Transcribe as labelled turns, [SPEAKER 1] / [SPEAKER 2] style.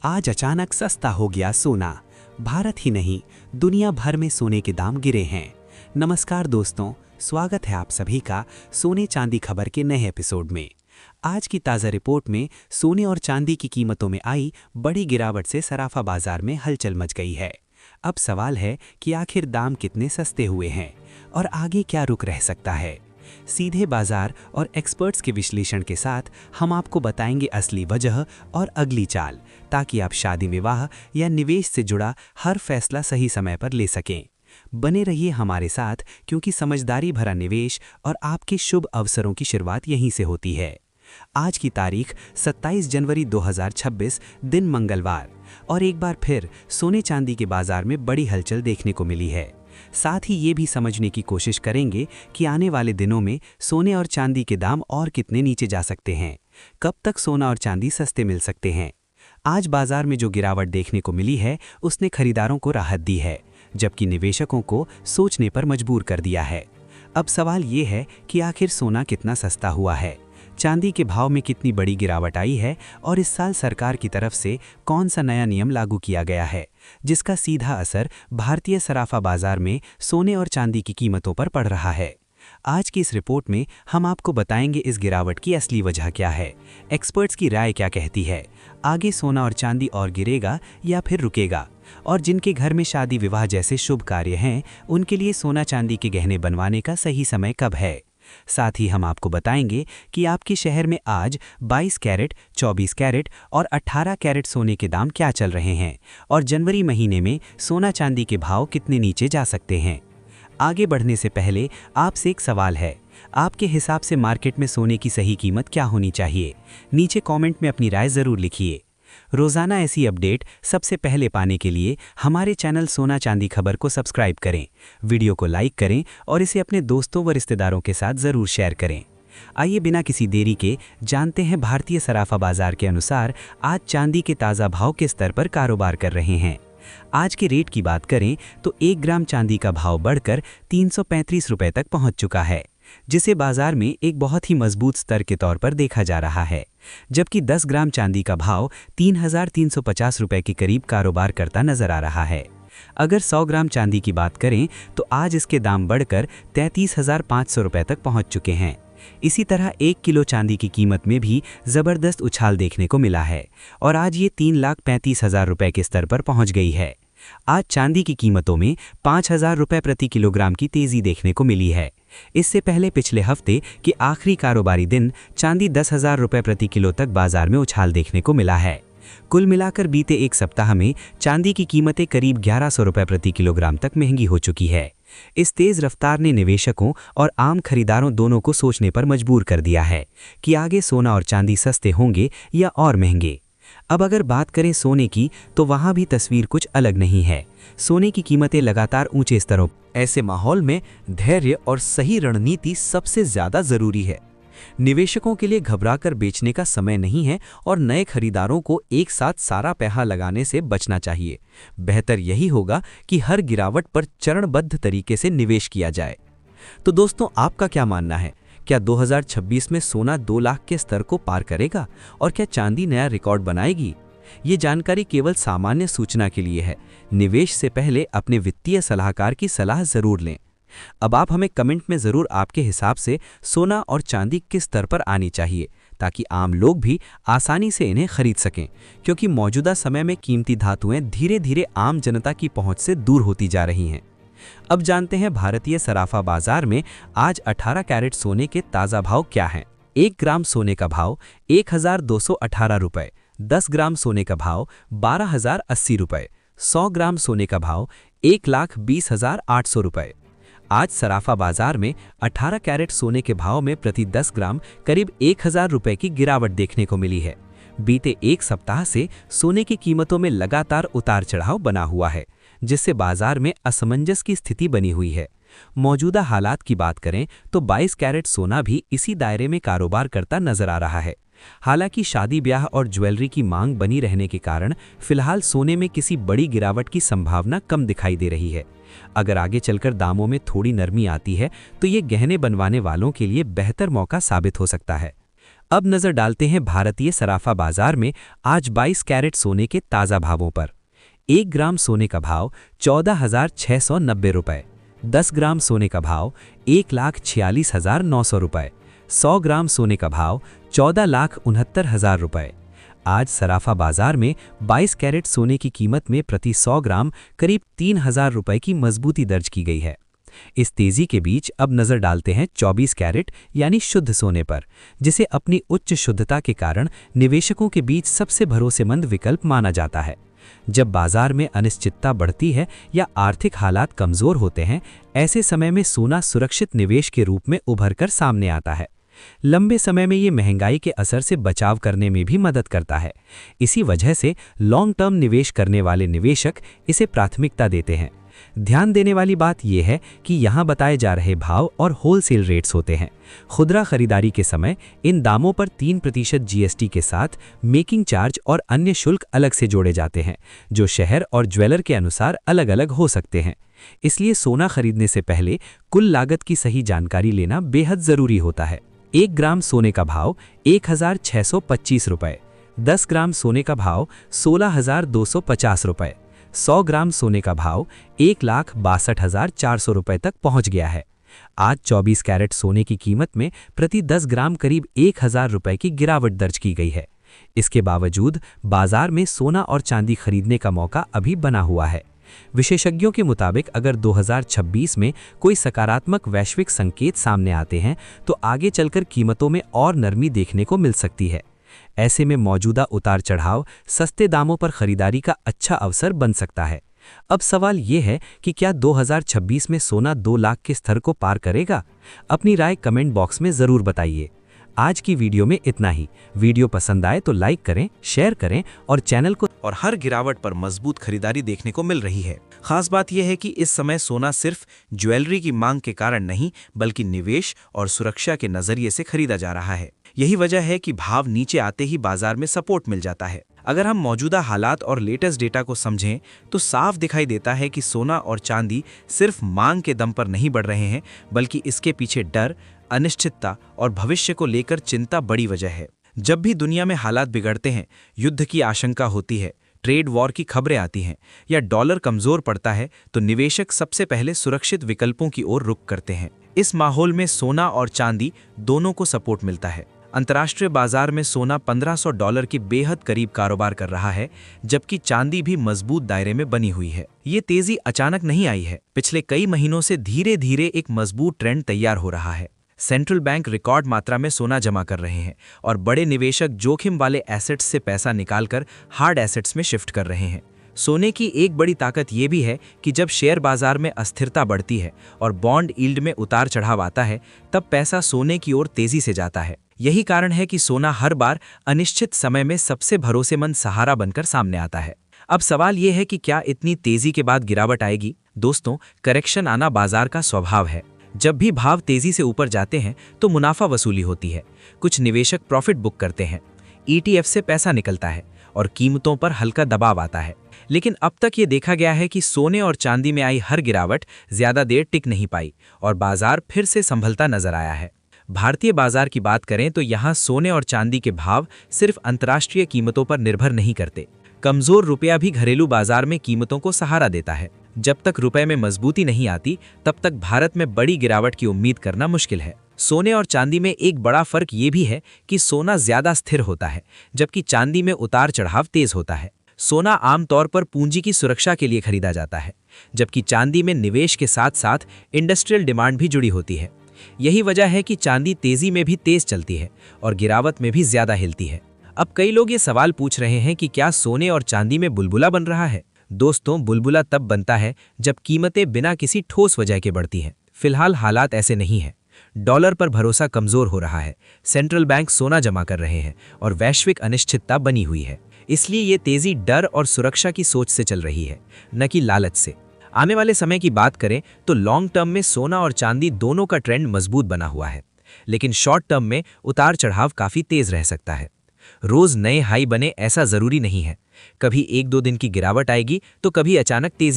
[SPEAKER 1] आज अचानक सस्ता हो गया सोना। भारत ही नहीं, दुनिया भर में सोने के दाम गिरे हैं। नमस्कार दोस्तों, स्वागत है आप सभी का सोने चांदी खबर के नए एपिसोड में। आज की ताज़ा रिपोर्ट में सोने और चांदी की कीमतों में आई बड़ी गिरावट से सराफा बाजार में हलचल मच गई है। अब सवाल है कि आखिर दाम कितने सस्ते हुए हैं और आगे क्या रुख रह सकता है। सीधे बाजार और एक्सपर्ट्स के विश्लेषण के साथ हम आपको बताएंगे असली वजह और अगली चाल, ताकि आप शादी विवाह या निवेश से जुड़ा हर फैसला सही समय पर ले सकें। बने रहिए हमारे साथ, क्योंकि समझदारी भरा निवेश और आपके शुभ अवसरों की शुरुआत यहीं से होती है। आज की तारीख 27 जनवरी 2026, दिन मंगलवार, और एक बार फिर सोने चांदी के बाजार में बड़ी हलचल देखने को मिली है। साथ ही ये भी समझने की कोशिश करेंगे कि आने वाले दिनों में सोने और चांदी के दाम और कितने नीचे जा सकते हैं, कब तक सोना और चांदी सस्ते मिल सकते हैं। आज बाजार में जो गिरावट देखने को मिली है, उसने खरीदारों को राहत दी है, जबकि निवेशकों को सोचने पर मजबूर कर दिया है। अब सवाल ये है कि आखिर सोना कितना सस्ता हुआ है, चांदी के भाव में कितनी बड़ी गिरावट आई है, और इस साल सरकार की तरफ से कौन सा नया नियम लागू किया गया है, जिसका सीधा असर भारतीय सराफा बाजार में सोने और चांदी की कीमतों पर पड़ रहा है। आज की इस रिपोर्ट में हम आपको बताएंगे इस गिरावट की असली वजह क्या है, एक्सपर्ट्स की राय क्या कहती है, आगे सोना और चांदी और गिरेगा या फिर रुकेगा, और जिनके घर में शादी विवाह जैसे शुभ कार्य हैं, उनके लिए सोना चांदी के गहने बनवाने का सही समय कब है। साथ ही हम आपको बताएंगे कि आपके शहर में आज 22 कैरेट, 24 कैरेट और 18 कैरेट सोने के दाम क्या चल रहे हैं, और जनवरी महीने में सोना चांदी के भाव कितने नीचे जा सकते हैं। आगे बढ़ने से पहले आपसे एक सवाल है, आपके हिसाब से मार्केट में सोने की सही कीमत क्या होनी चाहिए? नीचे कमेंट में अपनी राय ज़रूर लिखिए। रोज़ाना ऐसी अपडेट सबसे पहले पाने के लिए हमारे चैनल सोना चांदी खबर को सब्सक्राइब करें, वीडियो को लाइक करें और इसे अपने दोस्तों व रिश्तेदारों के साथ ज़रूर शेयर करें। आइए बिना किसी देरी के जानते हैं भारतीय सराफा बाजार के अनुसार आज चांदी के ताज़ा भाव किस स्तर पर कारोबार कर रहे हैं। आज के रेट की बात करें तो 1 ग्राम चांदी का भाव बढ़कर 335 रुपये तक पहुंच चुका है, जिसे बाजार में एक बहुत ही मजबूत स्तर के तौर पर देखा जा रहा है। जबकि 10 ग्राम चांदी का भाव 3,350 रुपये के करीब कारोबार करता नजर आ रहा है। अगर 100 ग्राम चांदी की बात करें तो आज इसके दाम बढ़कर 33,500 रुपये तक पहुंच चुके हैं। इसी तरह 1 किलो चांदी की कीमत में भी ज़बरदस्त उछाल देखने को मिला है, और आज ये 3,35,000 रुपये के स्तर पर पहुंच गई है। आज चांदी की कीमतों में 5,000 रुपये प्रति किलोग्राम की तेज़ी देखने को मिली है। इससे पहले पिछले हफ्ते के आखिरी कारोबारी दिन चांदी 10,000 रुपये प्रति किलो तक बाजार में उछाल देखने को मिला है। कुल मिलाकर बीते एक सप्ताह में चांदी की कीमतें करीब 1,100 रुपये प्रति किलोग्राम तक महंगी हो चुकी है। इस तेज़ रफ्तार ने निवेशकों और आम खरीदारों दोनों को सोचने पर मजबूर कर दिया है कि आगे सोना और चांदी सस्ते होंगे या और महंगे। अब अगर बात करें सोने की, तो वहाँ भी तस्वीर कुछ अलग नहीं है। सोने की कीमतें लगातार ऊंचे स्तरों।
[SPEAKER 2] ऐसे माहौल में धैर्य और सही रणनीति सबसे ज्यादा जरूरी है। निवेशकों के लिए घबराकर बेचने का समय नहीं है, और नए खरीदारों को एक साथ सारा पैसा लगाने से बचना चाहिए। बेहतर यही होगा कि हर गिरावट पर चरणबद्ध तरीके से निवेश किया जाए। तो दोस्तों, आपका क्या मानना है? क्या 2026 में सोना 2 लाख के स्तर को पार करेगा, और क्या चांदी नया रिकॉर्ड बनाएगी? ये जानकारी केवल सामान्य सूचना के लिए है। निवेश से पहले अपने वित्तीय सलाहकार की सलाह जरूर लें। अब आप हमें कमेंट में ज़रूर आपके हिसाब से सोना और चांदी किस स्तर पर आनी चाहिए, ताकि आम लोग भी आसानी से इन्हें खरीद सकें, क्योंकि मौजूदा समय में कीमती धातुएं धीरे धीरे आम जनता की पहुंच से दूर होती जा रही हैं। अब जानते हैं भारतीय सराफा बाजार में आज 18 कैरेट सोने के ताज़ा भाव क्या हैं। 1 ग्राम सोने का भाव 1,218 रुपये, 10 ग्राम सोने का भाव 12,080 रुपये, 100 ग्राम सोने का भाव 1,20,800 रुपये। आज सराफा बाजार में 18 कैरेट सोने के भाव में प्रति 10 ग्राम करीब 1,000 रुपये की गिरावट देखने को मिली है। बीते एक सप्ताह से सोने की कीमतों में लगातार उतार चढ़ाव बना हुआ है, जिससे बाजार में असमंजस की स्थिति बनी हुई है। मौजूदा हालात की बात करें तो 22 कैरेट सोना भी इसी दायरे में कारोबार करता नजर आ रहा है। हालांकि शादी ब्याह और ज्वेलरी की मांग बनी रहने के कारण फिलहाल सोने में किसी बड़ी गिरावट की संभावना कम दिखाई दे रही है। अगर आगे चलकर दामों में थोड़ी नरमी आती है तो ये गहने बनवाने वालों के लिए बेहतर मौका साबित हो सकता है। अब नजर डालते हैं भारतीय सराफा बाजार में आज 22 कैरेट सोने के ताज़ा भावों पर। 1 ग्राम सोने का भाव 14,690 रुपये, 10 ग्राम सोने का भाव 1,46,900 रुपये, 100 ग्राम सोने का भाव 14,69,000 रुपये। आज सराफा बाजार में 22 कैरेट सोने की कीमत में प्रति 100 ग्राम करीब 3,000 रुपये की मजबूती दर्ज की गई है। इस तेजी के बीच अब नजर डालते हैं 24 कैरेट यानी शुद्ध सोने पर, जिसे अपनी उच्च शुद्धता के कारण निवेशकों के बीच सबसे भरोसेमंद विकल्प माना जाता है। जब बाजार में अनिश्चितता बढ़ती है या आर्थिक हालात कमजोर होते हैं, ऐसे समय में सोना सुरक्षित निवेश के रूप में उभर कर सामने आता है। लंबे समय में ये महंगाई के असर से बचाव करने में भी मदद करता है। इसी वजह से लॉन्ग टर्म निवेश करने वाले निवेशक इसे प्राथमिकता देते हैं। ध्यान देने वाली बात यह है कि यहाँ बताए जा रहे भाव और होलसेल रेट्स होते हैं। खुदरा खरीदारी के समय इन दामों पर 3% जीएसटी के साथ मेकिंग चार्ज और अन्य शुल्क अलग से जोड़े जाते हैं, जो शहर और ज्वेलर के अनुसार अलग अलग हो सकते हैं। इसलिए सोना खरीदने से पहले कुल लागत की सही जानकारी लेना बेहद जरूरी होता है। 1 ग्राम सोने का भाव 1,625 रुपये, 10 ग्राम सोने का भाव 16,250 रुपये, 100 ग्राम सोने का भाव 1,62,400 रुपये तक पहुंच गया है। आज 24 कैरेट सोने की कीमत में प्रति 10 ग्राम करीब 1,000 रुपये की गिरावट दर्ज की गई है। इसके बावजूद बाजार में सोना और चांदी खरीदने का मौका अभी बना हुआ है। विशेषज्ञों के मुताबिक अगर 2026 में कोई सकारात्मक वैश्विक संकेत सामने आते हैं तो आगे चलकर कीमतों में और नरमी देखने को मिल सकती है। ऐसे में मौजूदा उतार चढ़ाव सस्ते दामों पर खरीदारी का अच्छा अवसर बन सकता है। अब सवाल ये है कि क्या 2026 में सोना 2 लाख के स्तर को पार करेगा? अपनी राय कमेंट बॉक्स में ज़रूर बताइए। आज की वीडियो में इतना ही। वीडियो पसंद आए तो लाइक करें, शेयर करें और चैनल को।
[SPEAKER 1] और हर गिरावट पर मजबूत खरीदारी देखने को मिल रही है। खास बात यह है कि इस समय सोना सिर्फ ज्वेलरी की मांग के कारण नहीं, बल्कि निवेश और सुरक्षा के नजरिए से खरीदा जा रहा है। यही वजह है कि भाव नीचे आते ही बाजार में सपोर्ट मिल जाता है। अगर हम मौजूदा हालात और लेटेस्ट डेटा को समझें तो साफ दिखाई देता है कि सोना और चांदी सिर्फ मांग के दम पर नहीं बढ़ रहे हैं, बल्कि इसके पीछे डर, अनिश्चितता और भविष्य को लेकर चिंता बड़ी वजह है। जब भी दुनिया में हालात बिगड़ते हैं, युद्ध की आशंका होती है, ट्रेड वॉर की खबरें आती हैं या डॉलर कमजोर पड़ता है, तो निवेशक सबसे पहले सुरक्षित विकल्पों की ओर रुख करते हैं। इस माहौल में सोना और चांदी दोनों को सपोर्ट मिलता है। अंतर्राष्ट्रीय बाजार में सोना $1,500 के बेहद करीब कारोबार कर रहा है, जबकि चांदी भी मजबूत दायरे में बनी हुई है। ये तेजी अचानक नहीं आई है। पिछले कई महीनों से धीरे धीरे एक मजबूत ट्रेंड तैयार हो रहा है। सेंट्रल बैंक रिकॉर्ड मात्रा में सोना जमा कर रहे हैं और बड़े निवेशक जोखिम वाले एसेट्स से पैसा निकालकर हार्ड एसेट्स में शिफ्ट कर रहे हैं। सोने की एक बड़ी ताकत ये भी है कि जब शेयर बाजार में अस्थिरता बढ़ती है और बॉन्ड यील्ड में उतार चढ़ाव आता है, तब पैसा सोने की ओर तेजी से जाता है। यही कारण है कि सोना हर बार अनिश्चित समय में सबसे भरोसेमंद सहारा बनकर सामने आता है। अब सवाल यह है कि क्या इतनी तेजी के बाद गिरावट आएगी? दोस्तों, करेक्शन आना बाजार का स्वभाव है। जब भी भाव तेजी से ऊपर जाते हैं तो मुनाफा वसूली होती है। कुछ निवेशक प्रॉफिट बुक करते हैं, ETF से पैसा निकलता है और कीमतों पर हल्का दबाव आता है। लेकिन अब तक ये देखा गया है कि सोने और चांदी में आई हर गिरावट ज्यादा देर टिक नहीं पाई और बाजार फिर से संभलता नजर आया है। भारतीय बाजार की बात करें तो यहाँ सोने और चांदी के भाव सिर्फ अंतर्राष्ट्रीय कीमतों पर निर्भर नहीं करते। कमजोर रुपया भी घरेलू बाजार में कीमतों को सहारा देता है। जब तक रुपए में मजबूती नहीं आती, तब तक भारत में बड़ी गिरावट की उम्मीद करना मुश्किल है। सोने और चांदी में एक बड़ा फर्क ये भी है कि सोना ज्यादा स्थिर होता है, जबकि चांदी में उतार चढ़ाव तेज होता है। सोना आमतौर पर पूंजी की सुरक्षा के लिए खरीदा जाता है, जबकि चांदी में निवेश के साथ साथ इंडस्ट्रियल डिमांड भी जुड़ी होती है। यही वजह है कि चांदी तेजी में भी तेज चलती है और गिरावट में भी ज्यादा हिलती है। अब कई लोग ये सवाल पूछ रहे हैं कि क्या सोने और चांदी में बुलबुला बन रहा है? दोस्तों, बुलबुला तब बनता है जब कीमतें बिना किसी ठोस वजह के बढ़ती हैं। फिलहाल हालात ऐसे नहीं हैं। डॉलर पर भरोसा कमजोर हो रहा है, सेंट्रल बैंक सोना जमा कर रहे हैं और वैश्विक अनिश्चितता बनी हुई है। इसलिए ये तेजी डर और सुरक्षा की सोच से चल रही है, न कि लालच से। आने वाले समय की बात करें तो लॉन्ग टर्म में सोना और चांदी दोनों का ट्रेंड मजबूत बना हुआ है, लेकिन शॉर्ट टर्म में उतार चढ़ाव काफी तेज रह सकता है। रोज नए हाई बने ऐसा जरूरी नहीं है। कभी 1-2 दिन की गिरावट आएगी तो कभी अचानक तेजी